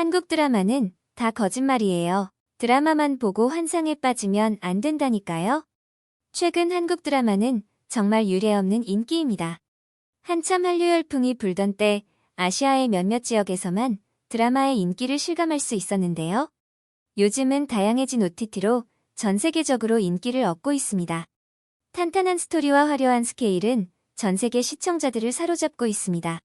한국 드라마는 다 거짓말이에요. 드라마만 보고 환상에 빠지면 안 된다니까요. 최근 한국 드라마는 정말 유례없는 인기입니다. 한참 한류 열풍이 불던 때 아시아의 몇몇 지역에서만 드라마의 인기를 실감할 수 있었는데요. 요즘은 다양해진 OTT로 전 세계적으로 인기를 얻고 있습니다. 탄탄한 스토리와 화려한 스케일은 전 세계 시청자들을 사로잡고 있습니다.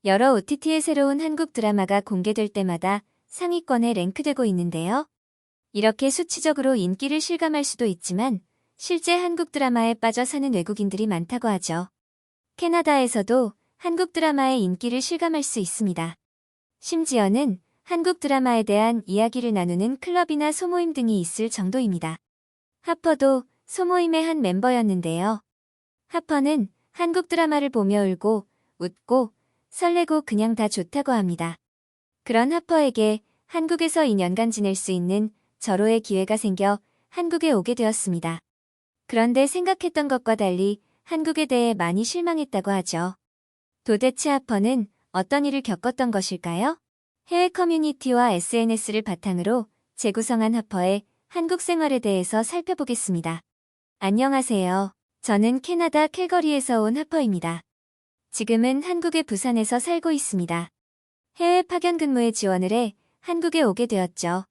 여러 OTT의 새로운 한국 드라마가 공개될 때마다 상위권에 랭크되고 있는데요. 이렇게 수치적으로 인기를 실감할 수도 있지만 실제 한국 드라마에 빠져 사는 외국인들이 많다고 하죠. 캐나다에서도 한국 드라마의 인기를 실감할 수 있습니다. 심지어는 한국 드라마에 대한 이야기를 나누는 클럽이나 소모임 등이 있을 정도입니다. 하퍼도 소모임의 한 멤버였는데요. 하퍼는 한국 드라마를 보며 울고 웃고 설레고 그냥 다 좋다고 합니다. 그런 하퍼에게 한국에서 2년간 지낼 수 있는 절호의 기회가 생겨 한국에 오게 되었습니다. 그런데 생각했던 것과 달리 한국에 대해 많이 실망했다고 하죠. 도대체 하퍼는 어떤 일을 겪었던 것일까요? 해외 커뮤니티와 SNS를 바탕으로 재구성한 하퍼의 한국 생활에 대해서 살펴보겠습니다. 안녕하세요. 저는 캐나다 캘거리에서 온 하퍼입니다. 지금은 한국의 부산에서 살고 있습니다. 해외 파견 근무에 지원을 해 한국에 오게 되었죠.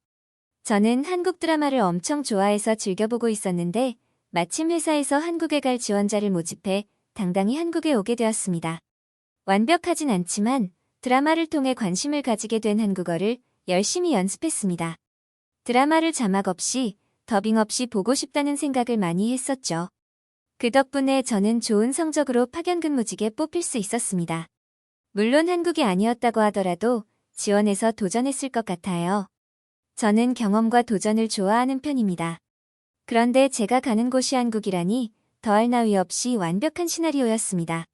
저는 한국 드라마를 엄청 좋아해서 즐겨보고 있었는데 마침 회사에서 한국에 갈 지원자를 모집해 당당히 한국에 오게 되었습니다. 완벽하진 않지만 드라마를 통해 관심을 가지게 된 한국어를 열심히 연습했습니다. 드라마를 자막 없이, 더빙 없이 보고 싶다는 생각을 많이 했었죠. 그 덕분에 저는 좋은 성적으로 파견 근무직에 뽑힐 수 있었습니다. 물론 한국이 아니었다고 하더라도 지원해서 도전했을 것 같아요. 저는 경험과 도전을 좋아하는 편입니다. 그런데 제가 가는 곳이 한국이라니 더할 나위 없이 완벽한 시나리오였습니다.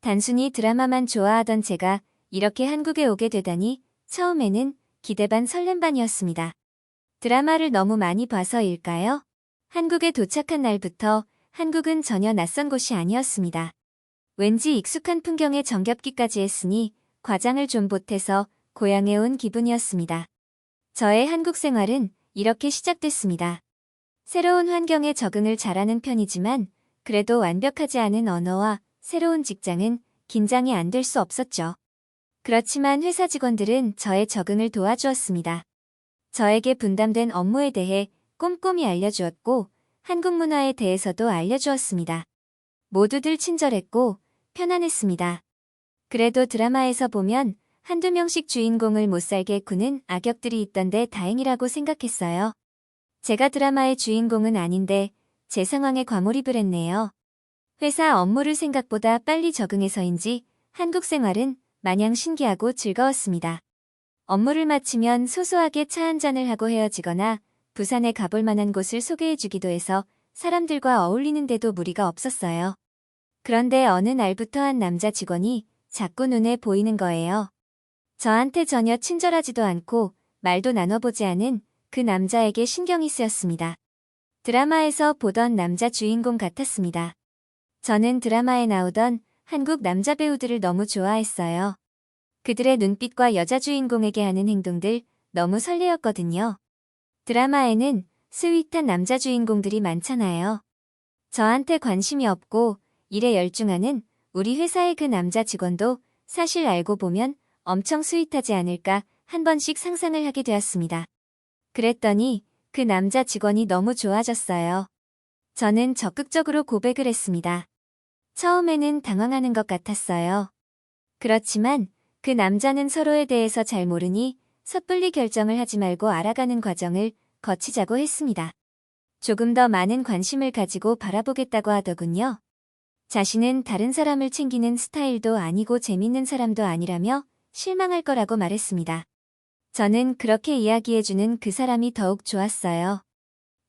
단순히 드라마만 좋아하던 제가 이렇게 한국에 오게 되다니 처음에는 기대 반 설렘 반이었습니다. 드라마를 너무 많이 봐서일까요? 한국에 도착한 날부터 한국은 전혀 낯선 곳이 아니었습니다. 왠지 익숙한 풍경에 정겹기까지 했으니 과장을 좀 보태서 고향에 온 기분이었습니다. 저의 한국 생활은 이렇게 시작됐습니다. 새로운 환경에 적응을 잘하는 편이지만 그래도 완벽하지 않은 언어와 새로운 직장은 긴장이 안 될 수 없었죠. 그렇지만 회사 직원들은 저의 적응을 도와주었습니다. 저에게 분담된 업무에 대해 꼼꼼히 알려주었고 한국 문화에 대해서도 알려주었습니다. 모두들 친절했고 편안했습니다. 그래도 드라마에서 보면 한두 명씩 주인공을 못살게 구는 악역들이 있던데 다행이라고 생각했어요. 제가 드라마의 주인공은 아닌데 제 상황에 과몰입을 했네요. 회사 업무를 생각보다 빨리 적응해서인지 한국 생활은 마냥 신기하고 즐거웠습니다. 업무를 마치면 소소하게 차 한잔을 하고 헤어지거나 부산에 가볼 만한 곳을 소개해주기도 해서 사람들과 어울리는데도 무리가 없었어요. 그런데 어느 날부터 한 남자 직원이 자꾸 눈에 보이는 거예요. 저한테 전혀 친절하지도 않고 말도 나눠보지 않은 그 남자에게 신경이 쓰였습니다. 드라마에서 보던 남자 주인공 같았습니다. 저는 드라마에 나오던 한국 남자 배우들을 너무 좋아했어요. 그들의 눈빛과 여자 주인공에게 하는 행동들 너무 설레었거든요. 드라마에는 스윗한 남자 주인공들이 많잖아요. 저한테 관심이 없고 일에 열중하는 우리 회사의 그 남자 직원도 사실 알고 보면 엄청 스윗하지 않을까 한 번씩 상상을 하게 되었습니다. 그랬더니 그 남자 직원이 너무 좋아졌어요. 저는 적극적으로 고백을 했습니다. 처음에는 당황하는 것 같았어요. 그렇지만 그 남자는 서로에 대해서 잘 모르니 섣불리 결정을 하지 말고 알아가는 과정을 거치자고 했습니다. 조금 더 많은 관심을 가지고 바라보겠다고 하더군요. 자신은 다른 사람을 챙기는 스타일도 아니고 재밌는 사람도 아니라며 실망할 거라고 말했습니다. 저는 그렇게 이야기해주는 그 사람이 더욱 좋았어요.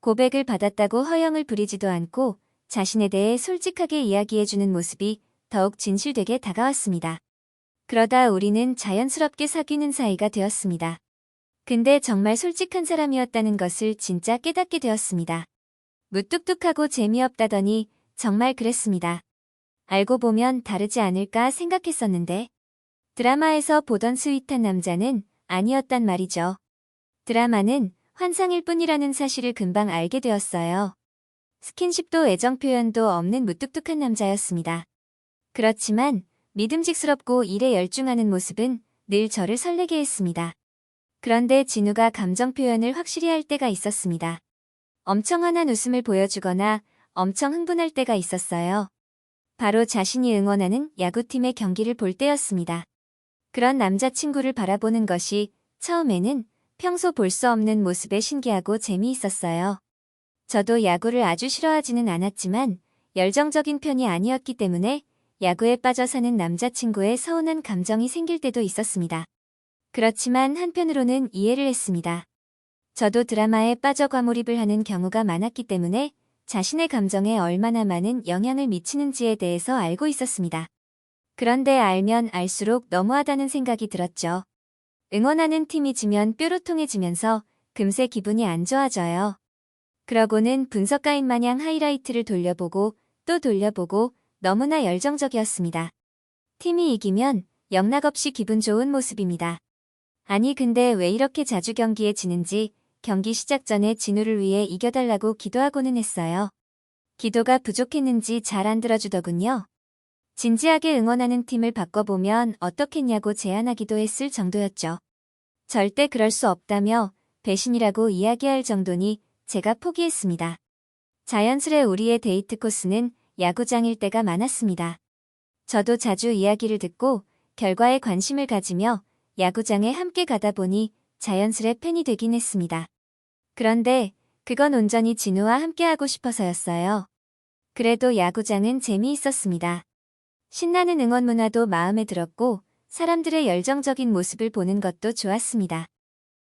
고백을 받았다고 허영을 부리지도 않고 자신에 대해 솔직하게 이야기해주는 모습이 더욱 진실되게 다가왔습니다. 그러다 우리는 자연스럽게 사귀는 사이가 되었습니다. 근데 정말 솔직한 사람이었다는 것을 진짜 깨닫게 되었습니다. 무뚝뚝하고 재미없다더니 정말 그랬습니다. 알고 보면 다르지 않을까 생각했었는데 드라마에서 보던 스윗한 남자는 아니었단 말이죠. 드라마는 환상일 뿐이라는 사실을 금방 알게 되었어요. 스킨십도 애정 표현도 없는 무뚝뚝한 남자였습니다. 그렇지만 믿음직스럽고 일에 열중하는 모습은 늘 저를 설레게 했습니다. 그런데 진우가 감정 표현을 확실히 할 때가 있었습니다. 엄청 환한 웃음을 보여주거나 엄청 흥분할 때가 있었어요. 바로 자신이 응원하는 야구팀의 경기를 볼 때였습니다. 그런 남자친구를 바라보는 것이 처음에는 평소 볼 수 없는 모습에 신기하고 재미있었어요. 저도 야구를 아주 싫어하지는 않았지만 열정적인 편이 아니었기 때문에 야구에 빠져 사는 남자친구의 서운한 감정이 생길 때도 있었습니다. 그렇지만 한편으로는 이해를 했습니다. 저도 드라마에 빠져 과몰입을 하는 경우가 많았기 때문에 자신의 감정에 얼마나 많은 영향을 미치는지에 대해서 알고 있었습니다. 그런데 알면 알수록 너무하다는 생각이 들었죠. 응원하는 팀이 지면 뾰로통해지면서 금세 기분이 안 좋아져요. 그러고는 분석가인 마냥 하이라이트를 돌려보고 또 돌려보고 너무나 열정적이었습니다. 팀이 이기면 영락없이 기분 좋은 모습입니다. 아니 근데 왜 이렇게 자주 경기에 지는지 경기 시작 전에 진우를 위해 이겨달라고 기도하고는 했어요. 기도가 부족했는지 잘 안 들어주더군요. 진지하게 응원하는 팀을 바꿔보면 어떻겠냐고 제안하기도 했을 정도였죠. 절대 그럴 수 없다며 배신이라고 이야기할 정도니 제가 포기했습니다. 자연스레 우리의 데이트 코스는 야구장일 때가 많았습니다. 저도 자주 이야기를 듣고 결과에 관심을 가지며 야구장에 함께 가다 보니 자연스레 팬이 되긴 했습니다. 그런데 그건 온전히 진우와 함께하고 싶어서였어요. 그래도 야구장은 재미있었습니다. 신나는 응원 문화도 마음에 들었고 사람들의 열정적인 모습을 보는 것도 좋았습니다.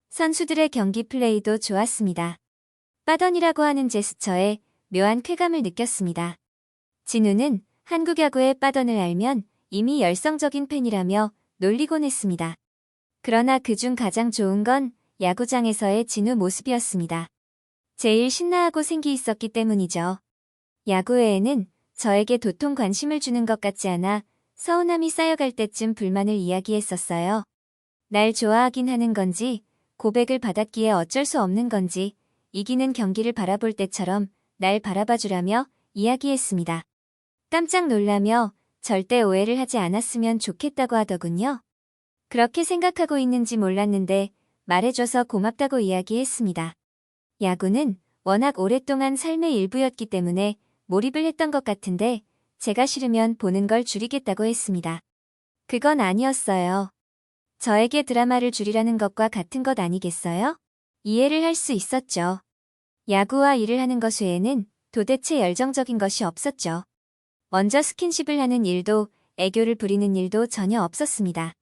선수들의 경기 플레이도 좋았습니다. 빠던이라고 하는 제스처에 묘한 쾌감을 느꼈습니다. 진우는 한국 야구의 빠던을 알면 이미 열성적인 팬이라며 놀리곤 했습니다. 그러나 그중 가장 좋은 건 야구장에서의 진우 모습이었습니다. 제일 신나하고 생기 있었기 때문이죠. 야구 외에는 저에게 도통 관심을 주는 것 같지 않아 서운함이 쌓여갈 때쯤 불만을 이야기했었어요. 날 좋아하긴 하는 건지 고백을 받았기에 어쩔 수 없는 건지 이기는 경기를 바라볼 때처럼 날 바라봐주라며 이야기했습니다. 깜짝 놀라며 절대 오해를 하지 않았으면 좋겠다고 하더군요. 그렇게 생각하고 있는지 몰랐는데 말해줘서 고맙다고 이야기했습니다. 야구는 워낙 오랫동안 삶의 일부였기 때문에 몰입을 했던 것 같은데 제가 싫으면 보는 걸 줄이겠다고 했습니다. 그건 아니었어요. 저에게 드라마를 줄이라는 것과 같은 것 아니겠어요? 이해를 할 수 있었죠. 야구와 일을 하는 것 외에는 도대체 열정적인 것이 없었죠. 먼저 스킨십을 하는 일도 애교를 부리는 일도 전혀 없었습니다.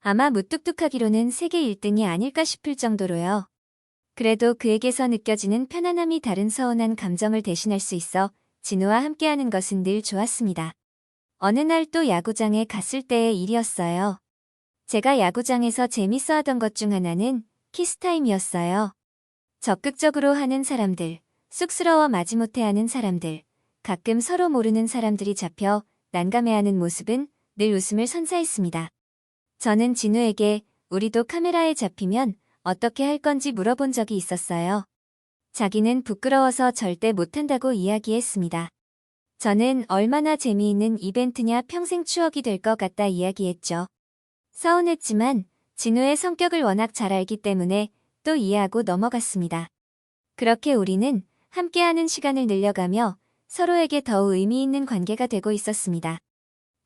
아마 무뚝뚝하기로는 세계 1등이 아닐까 싶을 정도로요. 그래도 그에게서 느껴지는 편안함이 다른 서운한 감정을 대신할 수 있어 진우와 함께하는 것은 늘 좋았습니다. 어느 날 또 야구장에 갔을 때의 일이었어요. 제가 야구장에서 재밌어하던 것 중 하나는 키스타임이었어요. 적극적으로 하는 사람들, 쑥스러워 마지못해 하는 사람들, 가끔 서로 모르는 사람들이 잡혀 난감해하는 모습은 늘 웃음을 선사했습니다. 저는 진우에게 우리도 카메라에 잡히면 어떻게 할 건지 물어본 적이 있었어요. 자기는 부끄러워서 절대 못한다고 이야기했습니다. 저는 얼마나 재미있는 이벤트냐 평생 추억이 될 것 같다 이야기했죠. 서운했지만 진우의 성격을 워낙 잘 알기 때문에 또 이해하고 넘어갔습니다. 그렇게 우리는 함께하는 시간을 늘려가며 서로에게 더욱 의미 있는 관계가 되고 있었습니다.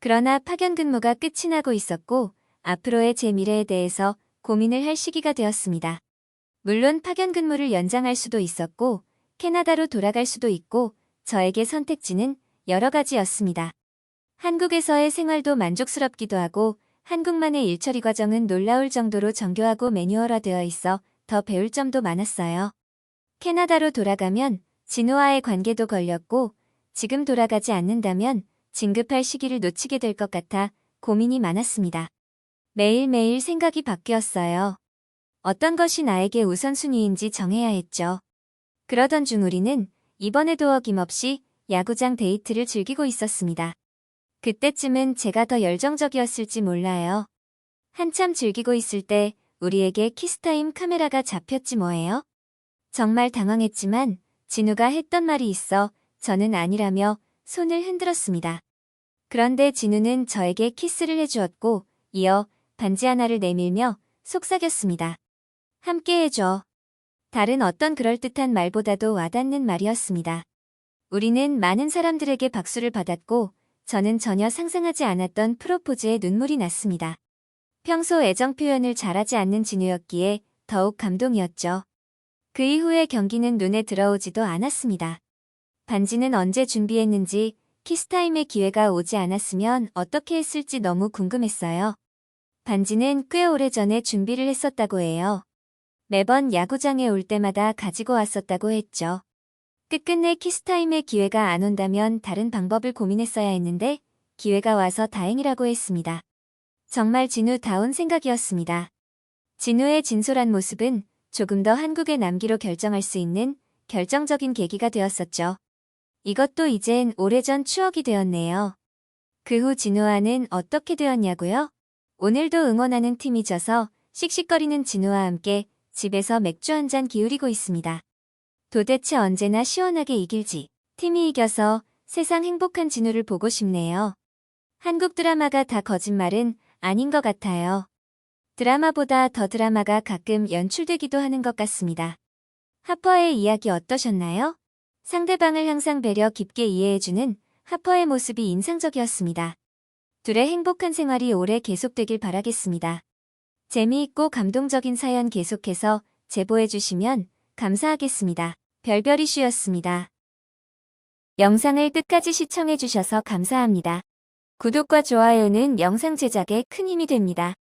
그러나 파견 근무가 끝이 나고 있었고 앞으로의 제 미래에 대해서 고민을 할 시기가 되었습니다. 물론 파견 근무를 연장할 수도 있었고 캐나다로 돌아갈 수도 있고 저에게 선택지는 여러 가지였습니다. 한국에서의 생활도 만족스럽기도 하고 한국만의 일처리 과정은 놀라울 정도로 정교하고 매뉴얼화되어 있어 더 배울 점도 많았어요. 캐나다로 돌아가면 진우와의 관계도 걸렸고 지금 돌아가지 않는다면 진급할 시기를 놓치게 될 것 같아 고민이 많았습니다. 매일매일 생각이 바뀌었어요. 어떤 것이 나에게 우선순위인지 정해야 했죠. 그러던 중 우리는 이번에도 어김없이 야구장 데이트를 즐기고 있었습니다. 그때쯤은 제가 더 열정적이었을지 몰라요. 한참 즐기고 있을 때 우리에게 키스타임 카메라가 잡혔지 뭐예요? 정말 당황했지만 진우가 했던 말이 있어 저는 아니라며 손을 흔들었습니다. 그런데 진우는 저에게 키스를 해주었고 이어 반지 하나를 내밀며 속삭였습니다. 함께 해줘. 다른 어떤 그럴듯한 말보다도 와닿는 말이었습니다. 우리는 많은 사람들에게 박수를 받았고 저는 전혀 상상하지 않았던 프로포즈에 눈물이 났습니다. 평소 애정 표현을 잘하지 않는 진우였기에 더욱 감동이었죠. 그 이후의 경기는 눈에 들어오지도 않았습니다. 반지는 언제 준비했는지 키스타임의 기회가 오지 않았으면 어떻게 했을지 너무 궁금했어요. 반지는 꽤 오래전에 준비를 했었다고 해요. 매번 야구장에 올 때마다 가지고 왔었다고 했죠. 끝끝내 키스타임의 기회가 안 온다면 다른 방법을 고민했어야 했는데 기회가 와서 다행이라고 했습니다. 정말 진우다운 생각이었습니다. 진우의 진솔한 모습은 조금 더 한국에 남기로 결정할 수 있는 결정적인 계기가 되었었죠. 이것도 이젠 오래전 추억이 되었네요. 그 후 진우와는 어떻게 되었냐고요? 오늘도 응원하는 팀이 져서 씩씩거리는 진우와 함께 집에서 맥주 한 잔 기울이고 있습니다. 도대체 언제나 시원하게 이길지 팀이 이겨서 세상 행복한 진우를 보고 싶네요. 한국 드라마가 다 거짓말은 아닌 것 같아요. 드라마보다 더 드라마가 가끔 연출되기도 하는 것 같습니다. 하퍼의 이야기 어떠셨나요? 상대방을 항상 배려 깊게 이해해주는 하퍼의 모습이 인상적이었습니다. 둘의 행복한 생활이 오래 계속되길 바라겠습니다. 재미있고 감동적인 사연 계속해서 제보해주시면 감사하겠습니다. 별별 이슈였습니다. 영상을 끝까지 시청해주셔서 감사합니다. 구독과 좋아요는 영상 제작에 큰 힘이 됩니다.